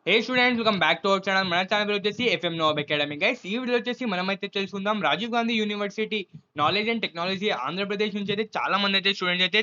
Hey students, welcome back to our channel. మన channel వచ్చేసి FM నోబ్ అకాడమీ. గైస్, ఈ వీడియో వచ్చేసి మనమైతే తెలుసుకుందాం Rajiv Gandhi University Knowledge and Technology Andhra Pradesh నుంచి అయితే చాలా మంది అయితే స్టూడెంట్స్ అయితే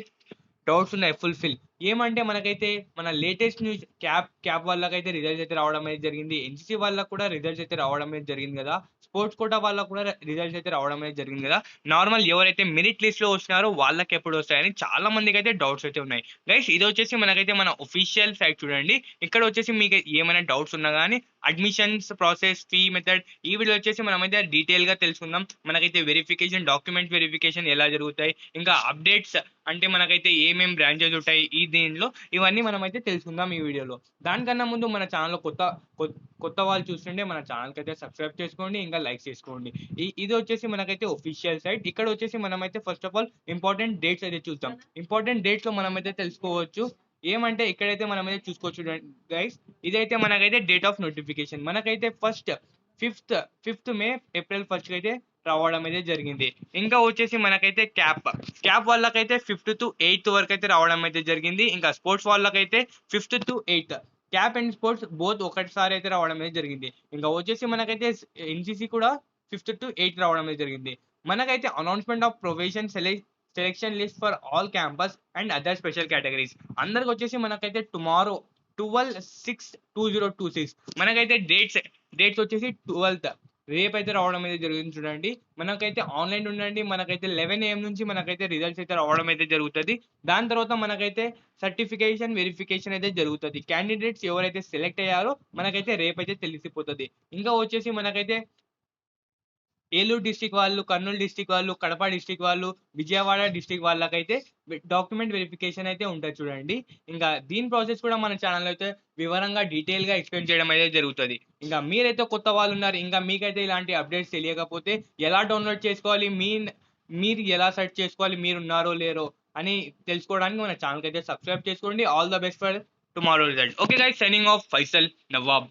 డౌట్స్ ఉన్నాయి ఫుల్ఫిల్. ఏమంటే మనకైతే మన లేటెస్ట్ న్యూస్ క్యాప్ వాళ్ళకైతే రిజల్ట్స్ అయితే రావడం అయితే జరిగింది. ఎన్సీసీ వాళ్ళకు కూడా రిజల్ట్స్ అయితే రావడం అయితే జరిగింది కదా. స్పోర్ట్స్ కోటా వాళ్ళకు కూడా రిజల్ట్స్ అయితే రావడం అయితే జరిగింది కదా. నార్మల్ ఎవరైతే మెరిట్ లిస్ట్ లో వచ్చినారో వాళ్ళకి ఎప్పుడు వస్తాయని చాలా మందికి అయితే డౌట్స్ అయితే ఉన్నాయి. గైస్, ఇది వచ్చేసి మనకైతే మన ఒఫీషియల్ సైట్ చూడండి. ఇక్కడ వచ్చేసి మీకు ఏమైనా డౌట్స్ ఉన్నా కానీ అడ్మిషన్స్ ప్రాసెస్, ఫీ మెథడ్, ఈ వీడియో వచ్చేసి మనమైతే డీటెయిల్ గా తెలుసుకుందాం. మనకైతే వెరిఫికేషన్, డాక్యుమెంట్ వెరిఫికేషన్ ఎలా జరుగుతాయి, ఇంకా అప్డేట్స్ అంటే మనకైతే ఏమేం బ్రాంచెస్ ఉంటాయి ఈ దీనిలో, ఇవన్నీ మనమైతే తెలుసుకుందాం ఈ వీడియోలో. దానికన్నా ముందు మన ఛానల్లో కొత్త వాళ్ళు చూస్తుంటే మన ఛానల్కి అయితే సబ్స్క్రైబ్ చేసుకోండి, ఇంకా లైక్ చేసుకోండి. ఇది వచ్చేసి మనకైతే ఒఫీషియల్ సైట్. ఇక్కడ వచ్చేసి మనమైతే first of all important dates అయితే చూద్దాం. ఇంపార్టెంట్ డేట్స్ లో మనమైతే తెలుసుకోవచ్చు. ఏమంటే ఇక్కడైతే మనమైతే చూసుకోవచ్చు గైస్. ఇదైతే మనకైతే డేట్ ఆఫ్ నోటిఫికేషన్. మనకైతే ఫిఫ్త్ మే ఏప్రిల్ 1 అయితే రావడం అయితే జరిగింది. ఇంకా వచ్చేసి మనకైతే క్యాప్ వాళ్ళకైతే 5th to 8th వరకు అయితే రావడం అయితే జరిగింది. ఇంకా స్పోర్ట్స్ వాళ్ళకైతే 5th to 8th. Cap and sports both ఒకటిసారి అయితే రావడం అయితే జరిగింది. ఇంకా వచ్చేసి మనకైతే ఎన్సీసీ కూడా 5th to 8th రావడం అయితే జరిగింది. మనకైతే announcement of provision selection list for all campus and other special categories అందరికి వచ్చేసి మనకైతే టుమారో 12/6/2026 మనకైతే డేట్స్ వచ్చేసి 12th రేపు అయితే రావడం అయితే జరుగుతుంది చూడండి. మనకైతే ఆన్లైన్ ఉండండి. మనకైతే 11 AM నుంచి మనకైతే రిజల్ట్స్ అయితే రావడం అయితే జరుగుతుంది. దాని తర్వాత మనకైతే సర్టిఫికేషన్ వెరిఫికేషన్ అయితే జరుగుతుంది. క్యాండిడేట్స్ ఎవరైతే సెలెక్ట్ అయ్యారో మనకైతే రేపైతే తెలిసిపోతుంది. ఇంకా వచ్చేసి మనకైతే ఏలూరు డిస్టిక్ వాళ్ళు, కర్నూలు డిస్టిక్ వాళ్ళు, కడప డిస్టిక్ వాళ్ళు, విజయవాడ డిస్టిక్ వాళ్ళకైతే డాక్యుమెంట్ వెరిఫికేషన్ అయితే ఉంటుంది చూడండి. ఇంకా దీని ప్రాసెస్ కూడా మన ఛానల్ అయితే వివరంగా డీటెయిల్ గా ఎక్స్ప్లెయిన్ చేయడం అయితే జరుగుతుంది. ఇంకా మీరైతే కొత్త వాళ్ళు ఉన్నారు, ఇంకా మీకైతే ఇలాంటి అప్డేట్స్ తెలియకపోతే ఎలా డౌన్లోడ్ చేసుకోవాలి, మీరు ఎలా సెర్చ్ చేసుకోవాలి, మీరు ఉన్నారో లేరో అని తెలుసుకోవడానికి మన ఛానల్ అయితే సబ్స్క్రైబ్ చేసుకోండి. All the best for tomorrow result. Okay guys, signing off Faisal Nawab.